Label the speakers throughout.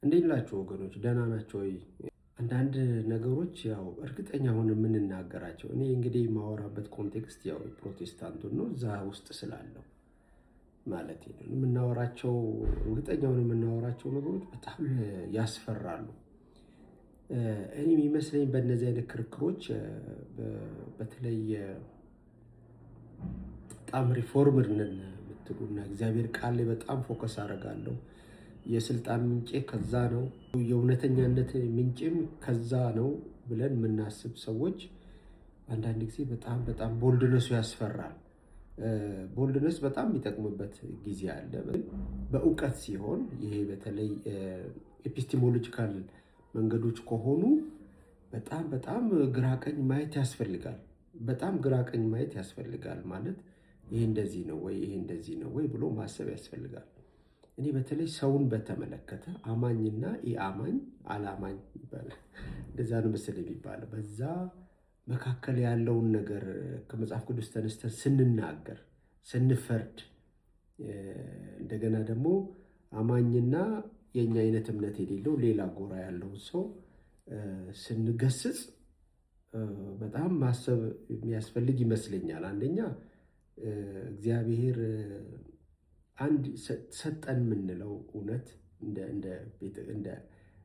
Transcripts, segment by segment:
Speaker 1: እንዴት ናችሁ ወገኖች? ደህና ናቸው ወይ? አንዳንድ ነገሮች ያው እርግጠኛ ሆነ የምንናገራቸው እኔ እንግዲህ የማወራበት ኮንቴክስት ያው ፕሮቴስታንቱን ነው እዛ ውስጥ ስላለው ማለት ነው። የምናወራቸው እርግጠኛ ሆነ የምናወራቸው ነገሮች በጣም ያስፈራሉ። እኔ የሚመስለኝ በእነዚህ አይነት ክርክሮች በተለይ በጣም ሪፎርምር ነን የምትሉና እግዚአብሔር ቃል ላይ በጣም ፎከስ አደርጋለሁ የስልጣን ምንጭ ከዛ ነው የእውነተኛነት ምንጭም ከዛ ነው ብለን የምናስብ ሰዎች አንዳንድ ጊዜ በጣም ቦልድነሱ ያስፈራል። ቦልድነስ በጣም የሚጠቅምበት ጊዜ አለ። በእውቀት ሲሆን ይሄ በተለይ ኤፒስቴሞሎጂካል መንገዶች ከሆኑ በጣም ግራቀኝ ማየት ያስፈልጋል። በጣም ግራቀኝ ማየት ያስፈልጋል ማለት ይሄ እንደዚህ ነው ወይ ይሄ እንደዚህ ነው ወይ ብሎ ማሰብ ያስፈልጋል። እኔ በተለይ ሰውን በተመለከተ አማኝና ኢአማኝ አላማኝ ይባላል እንደዛ ነው መሰለኝ የሚባለው። በዛ መካከል ያለውን ነገር ከመጽሐፍ ቅዱስ ተነስተን ስንናገር ስንፈርድ፣ እንደገና ደግሞ አማኝና የኛ አይነት እምነት የሌለው ሌላ ጎራ ያለውን ሰው ስንገስጽ በጣም ማሰብ የሚያስፈልግ ይመስለኛል። አንደኛ እግዚአብሔር አንድ ሰጠን የምንለው እውነት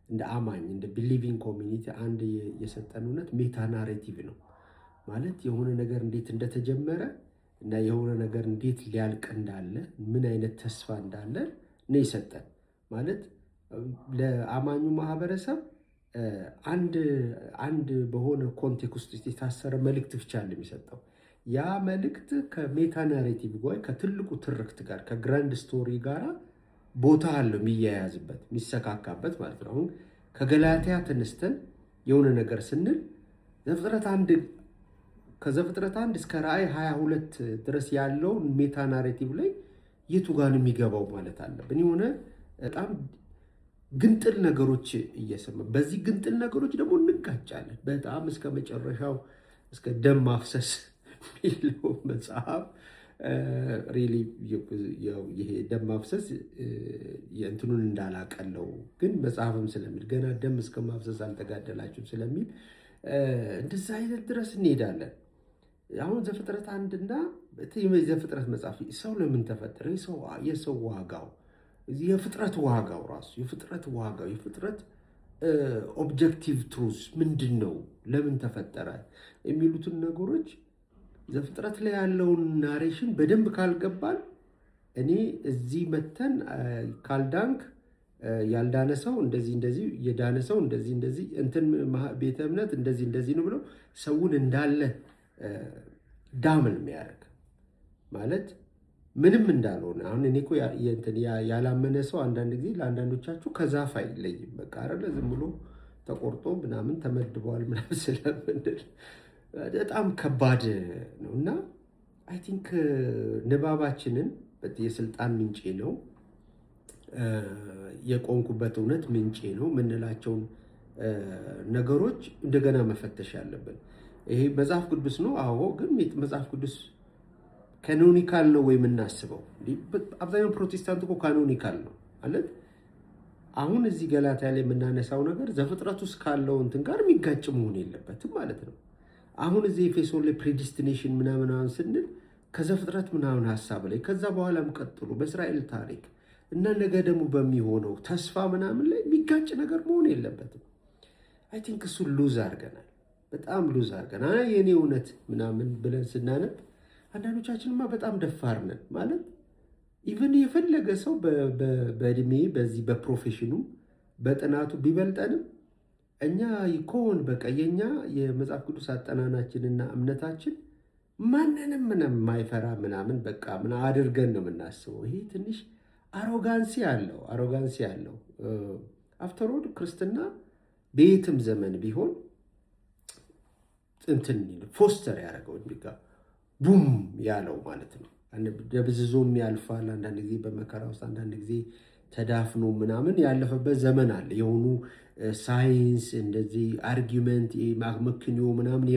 Speaker 1: እንደ አማኝ እንደ ቢሊቪንግ ኮሚኒቲ አንድ የሰጠን እውነት ሜታ ናሬቲቭ ነው ማለት የሆነ ነገር እንዴት እንደተጀመረ እና የሆነ ነገር እንዴት ሊያልቅ እንዳለ ምን አይነት ተስፋ እንዳለ ነው የሰጠን ማለት ለአማኙ ማህበረሰብ አንድ በሆነ ኮንቴክስት ውስጥ የታሰረ መልእክት ብቻ ነው የሚሰጠው። ያ መልእክት ከሜታ ናሬቲቭ ጋር ከትልቁ ትርክት ጋር ከግራንድ ስቶሪ ጋር ቦታ አለው የሚያያዝበት የሚሰካካበት ማለት ነው። አሁን ከገላትያ ተነስተን የሆነ ነገር ስንል ከዘፍጥረት 1 እስከ ራእይ 22 ድረስ ያለው ሜታ ናሬቲቭ ላይ የቱ ጋር ነው የሚገባው ማለት አለብን። የሆነ በጣም ግንጥል ነገሮች እየሰማ በዚህ ግንጥል ነገሮች ደግሞ እንጋጫለን በጣም እስከ መጨረሻው እስከ ደም ማፍሰስ የሚለው መጽሐፍ ሪሊ ይሄ ደም ማፍሰስ የእንትኑን እንዳላቀለው ግን መጽሐፍም ስለሚል ገና ደም እስከ ማፍሰስ አልተጋደላችሁም ስለሚል እንደዛ አይነት ድረስ እንሄዳለን። አሁን ዘፍጥረት 1 እና ዘፍጥረት መጽሐፍ ሰው ለምን ተፈጠረ? የሰው ዋጋው የፍጥረት ዋጋው ራሱ የፍጥረት ኦብጀክቲቭ ትሩዝ ምንድን ነው? ለምን ተፈጠረ? የሚሉትን ነገሮች ዘፍጥረት ላይ ያለውን ናሬሽን በደንብ ካልገባን እኔ እዚህ መተን ካልዳንክ ያልዳነ ሰው እንደዚህ የዳነ ሰው እንደዚህ እንትን ቤተ እምነት እንደዚህ ነው ብለው ሰውን እንዳለ ዳምን የሚያደርግ ማለት ምንም እንዳልሆነ። አሁን እኔ እኮ ያላመነ ሰው አንዳንድ ጊዜ ለአንዳንዶቻችሁ ከዛፍ አይለይም። በቃ አይደለ ዝም ብሎ ተቆርጦ ምናምን ተመድበዋል ምናምን ስለምንል በጣም ከባድ ነው እና አይ ቲንክ ንባባችንን የስልጣን ምንጭ ነው የቆንኩበት እውነት ምንጭ ነው የምንላቸውን ነገሮች እንደገና መፈተሽ ያለብን። ይሄ መጽሐፍ ቅዱስ ነው አዎ፣ ግን መጽሐፍ ቅዱስ ካኖኒካል ነው ወይ የምናስበው? አብዛኛው ፕሮቴስታንት እኮ ካኖኒካል ነው ማለት አሁን እዚህ ገላትያ ላይ የምናነሳው ነገር ዘፍጥረት ውስጥ ካለው እንትን ጋር የሚጋጭ መሆን የለበትም ማለት ነው። አሁን እዚህ ኤፌሶን ላይ ፕሬዲስቲኔሽን ምናምን ስንል ከዘፍጥረት ምናምን ሀሳብ ላይ ከዛ በኋላም ቀጥሎ በእስራኤል ታሪክ እና ነገ ደግሞ በሚሆነው ተስፋ ምናምን ላይ የሚጋጭ ነገር መሆን የለበትም። አይ ቲንክ እሱን ሉዝ አድርገናል፣ በጣም ሉዝ አድርገናል። የእኔ እውነት ምናምን ብለን ስናነብ አንዳንዶቻችንማ በጣም ደፋር ነን ማለት ኢቨን የፈለገ ሰው በእድሜ በዚህ በፕሮፌሽኑ በጥናቱ ቢበልጠንም እኛ ይኮን በቃ የኛ የመጽሐፍ ቅዱስ አጠናናችንና እምነታችን ማንንም ምንም ማይፈራ ምናምን በቃ ምን አድርገን ነው የምናስበው። ይሄ ትንሽ አሮጋንሲ አለው። አፍተር ኦል ክርስትና በየትም ዘመን ቢሆን እንትን ፎስተር ያደረገው እንዲጋ ቡም ያለው ማለት ነው። ደብዝዞም ያልፋል አንዳንድ ጊዜ በመከራ ውስጥ አንዳንድ ጊዜ ተዳፍኖ ምናምን ያለፈበት ዘመን አለ። የሆኑ ሳይንስ እንደዚህ አርጊመንት መክንዮ ምናምን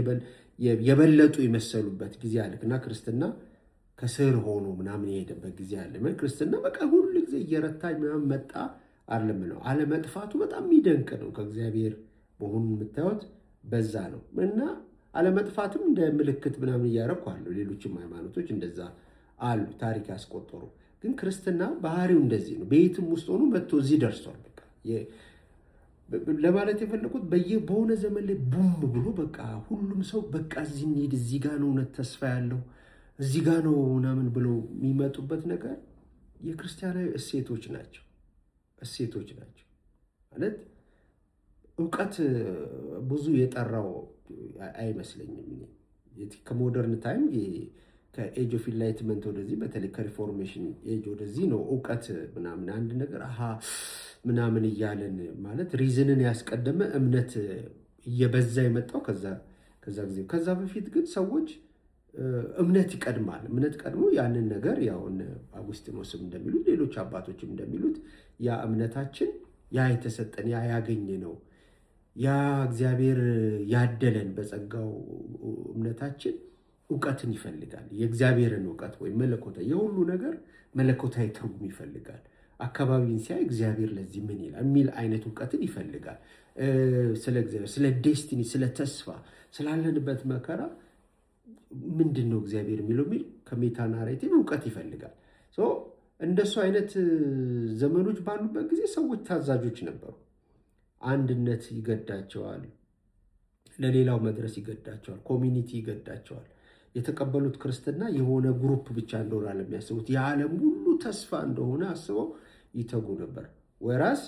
Speaker 1: የበለጡ የመሰሉበት ጊዜ አለ እና ክርስትና ከስር ሆኖ ምናምን የሄደበት ጊዜ አለ። ክርስትና በቃ ሁሉ ጊዜ እየረታኝ ምናምን መጣ አይደለም ነው። አለመጥፋቱ በጣም የሚደንቅ ነው። ከእግዚአብሔር መሆኑን የምታዩት በዛ ነው። እና አለመጥፋትም እንደ ምልክት ምናምን እያደረኩ አለው። ሌሎችም ሃይማኖቶች እንደዛ አሉ ታሪክ ያስቆጠሩ። ግን ክርስትና ባህሪው እንደዚህ ነው። በየትም ውስጥ ሆኖ መጥቶ እዚህ ደርሷል። በቃ ለማለት የፈለኩት በሆነ ዘመን ላይ ቡም ብሎ በቃ ሁሉም ሰው በቃ እዚህ እንሂድ፣ እዚህ ጋ ነው እውነት ተስፋ ያለው፣ እዚህ ጋ ነው ምናምን ብሎ የሚመጡበት ነገር የክርስቲያናዊ እሴቶች ናቸው። እሴቶች ናቸው ማለት እውቀት ብዙ የጠራው አይመስለኝም። ከሞደርን ታይም ከኤጅ ኦፍ ኢንላይትመንት ወደዚህ በተለይ ከሪፎርሜሽን ኤጅ ወደዚህ ነው እውቀት ምናምን አንድ ነገር ምናምን እያለን ማለት ሪዝንን ያስቀደመ እምነት እየበዛ የመጣው ከዛ ጊዜ። ከዛ በፊት ግን ሰዎች እምነት ይቀድማል። እምነት ቀድሞ ያንን ነገር ያው አጉስጢኖስም እንደሚሉት ሌሎች አባቶችም እንደሚሉት ያ እምነታችን ያ የተሰጠን ያ ያገኘ ነው ያ እግዚአብሔር ያደለን በጸጋው እምነታችን እውቀትን ይፈልጋል። የእግዚአብሔርን እውቀት ወይም መለኮታዊ የሁሉ ነገር መለኮታዊ ትርጉም ይፈልጋል። አካባቢን ሲያይ እግዚአብሔር ለዚህ ምን ይላል የሚል አይነት እውቀትን ይፈልጋል። ስለ እግዚአብሔር፣ ስለ ዴስቲኒ፣ ስለ ተስፋ፣ ስላለንበት መከራ ምንድን ነው እግዚአብሔር የሚለው ከሜታ ናሬቲቭ እውቀት ይፈልጋል። እንደሱ አይነት ዘመኖች ባሉበት ጊዜ ሰዎች ታዛዦች ነበሩ። አንድነት ይገዳቸዋል፣ ለሌላው መድረስ ይገዳቸዋል፣ ኮሚኒቲ ይገዳቸዋል። የተቀበሉት ክርስትና የሆነ ግሩፕ ብቻ እንደሆነ ለሚያስቡት የዓለም ሁሉ ተስፋ እንደሆነ አስበው ይተጉ ነበር። ወራስ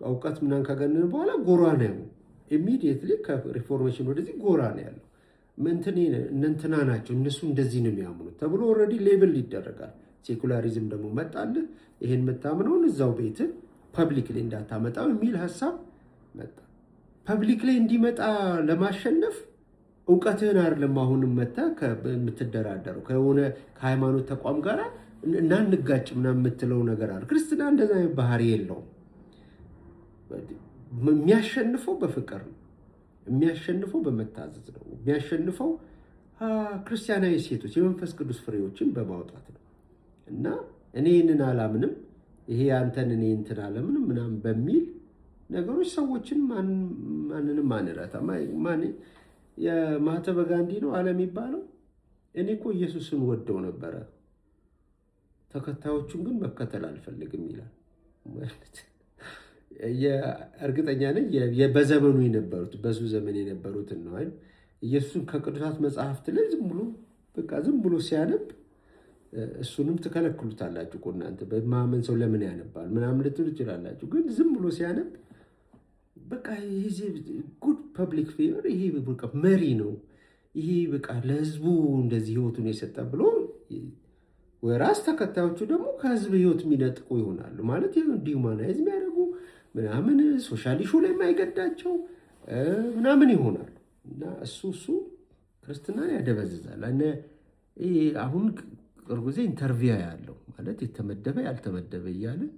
Speaker 1: እውቀት ምናምን ከገነን በኋላ ጎራ ነው። ኢሚዲየትሊ ከሪፎርሜሽን ወደዚህ ጎራ ነው ያለው። እንትና ናቸው እነሱ እንደዚህ ነው የሚያምኑት ተብሎ ኦልሬዲ ሌብል ይደረጋል። ሴኩላሪዝም ደግሞ መጣልህ፣ ይሄን የምታምነውን እዛው ቤት ፐብሊክ ላይ እንዳታመጣው የሚል ሀሳብ መጣ። ፐብሊክ ላይ እንዲመጣ ለማሸነፍ እውቀትህን አይደለም አሁንም መታ የምትደራደረው ከሆነ ከሃይማኖት ተቋም ጋር እናንጋጭ ምናምን የምትለው ነገር አለ። ክርስትና እንደዛ ባህሪ የለውም። የሚያሸንፈው በፍቅር ነው። የሚያሸንፈው በመታዘዝ ነው። የሚያሸንፈው ክርስቲያናዊ ሴቶች የመንፈስ ቅዱስ ፍሬዎችን በማውጣት ነው። እና እኔ ይህንን አላምንም፣ ይሄ አንተን እኔ እንትን አለምንም ምናምን በሚል ነገሮች ሰዎችን ማንንም አንረታ። የማህተመ ጋንዲ ነው አለ የሚባለው። እኔ እኮ ኢየሱስን ወደው ነበረ፣ ተከታዮቹን ግን መከተል አልፈልግም ይላል። እርግጠኛ ነኝ በዘመኑ የነበሩት በሱ ዘመን የነበሩትን ነው አይደል? ኢየሱስን ከቅዱሳት መጽሐፍት ላይ ዝም ብሎ ሲያነብ እሱንም ትከለክሉታላችሁ እኮ እናንተ። በማመን ሰው ለምን ያነባል ምናምን ልትሉ ትችላላችሁ። ግን ዝም ብሎ ሲያነብ በቃ ይሄ ጉድ ፐብሊክ ፊገር፣ ይሄ በቃ መሪ ነው፣ ይሄ በቃ ለህዝቡ እንደዚህ ህይወቱን የሰጠ ብሎ ወራስ ተከታዮቹ ደግሞ ከህዝብ ህይወት የሚነጥቁ ይሆናሉ ማለት ዲሁማናይዝ የሚያደርጉ ምናምን ሶሻል ኢሹ ላይ የማይገዳቸው ምናምን ይሆናሉ። እና እሱ ክርስትናን ያደበዝዛል። አሁን ቅርብ ጊዜ ኢንተርቪው ያለው ማለት የተመደበ ያልተመደበ እያለን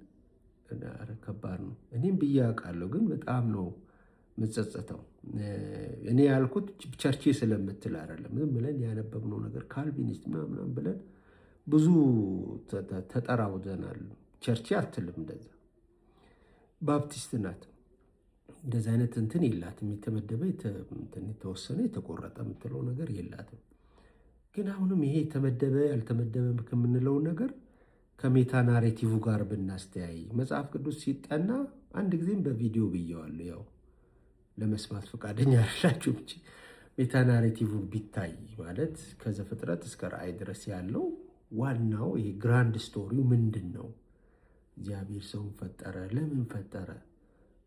Speaker 1: ከባድ ነው። እኔም ብዬ አውቃለሁ፣ ግን በጣም ነው የምጸጸተው። እኔ ያልኩት ቸርቼ ስለምትል አይደለም። ዝም ብለን ያነበብነው ነገር ካልቪኒስት ምናምን ብለን ብዙ ተጠራውዘናል። ቸርቼ አትልም እንደዛ። ባፕቲስት ናት፣ እንደዚ አይነት እንትን የላትም። የተመደበ የተወሰነ የተቆረጠ የምትለው ነገር የላትም። ግን አሁንም ይሄ የተመደበ ያልተመደበ ከምንለው ነገር ከሜታ ናሬቲቭ ጋር ብናስተያይ መጽሐፍ ቅዱስ ሲጠና አንድ ጊዜም በቪዲዮ ብየዋለሁ። ያው ለመስማት ፈቃደኛ ያላችሁ እንጂ ሜታ ናሬቲቭ ቢታይ ማለት ከዘፍጥረት እስከ ራእይ ድረስ ያለው ዋናው ይሄ ግራንድ ስቶሪው ምንድን ነው? እግዚአብሔር ሰውን ፈጠረ። ለምን ፈጠረ?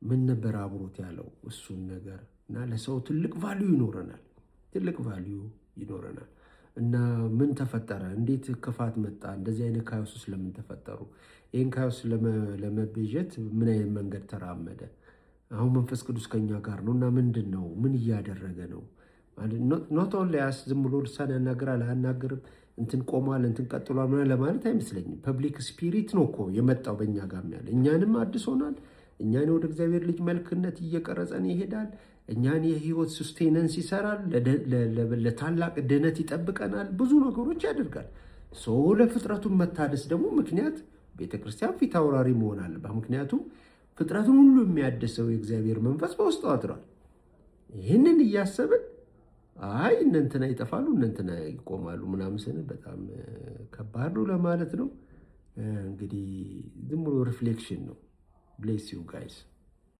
Speaker 1: ምን ነበር አብሮት ያለው? እሱን ነገር እና ለሰው ትልቅ ቫልዩ ይኖረናል። እና ምን ተፈጠረ? እንዴት ክፋት መጣ? እንደዚህ አይነት ካዮስ ውስጥ ለምን ተፈጠሩ? ይህን ካዮስ ለመቤዠት ምን አይነት መንገድ ተራመደ? አሁን መንፈስ ቅዱስ ከኛ ጋር ነው እና ምንድን ነው? ምን እያደረገ ነው? ኖት ኦንሊ ያስ ዝም ብሎ ልሳን ያናግራል አያናግርም፣ እንትን ቆሟል፣ እንትን ቀጥሏል ምናምን ለማለት አይመስለኝም። ፐብሊክ ስፒሪት ነው እኮ የመጣው በእኛ ጋር ያለ። እኛንም አድሶናል። እኛን ወደ እግዚአብሔር ልጅ መልክነት እየቀረጸን ይሄዳል። እኛን የህይወት ሱስቴነንስ ይሰራል። ለታላቅ ድነት ይጠብቀናል። ብዙ ነገሮች ያደርጋል። ለፍጥረቱን መታደስ ደግሞ ምክንያት ቤተክርስቲያን ፊት አውራሪ መሆን አለባት። ምክንያቱም ፍጥረቱን ሁሉ የሚያድሰው የእግዚአብሔር መንፈስ በውስጡ አድሯል። ይህንን እያሰብን አይ እነንትና ይጠፋሉ እነንትና ይቆማሉ ምናምን ስንል በጣም ከባድ ነው ለማለት ነው። እንግዲህ ዝም ብሎ ሪፍሌክሽን ነው። ብሌስ ዩ ጋይስ።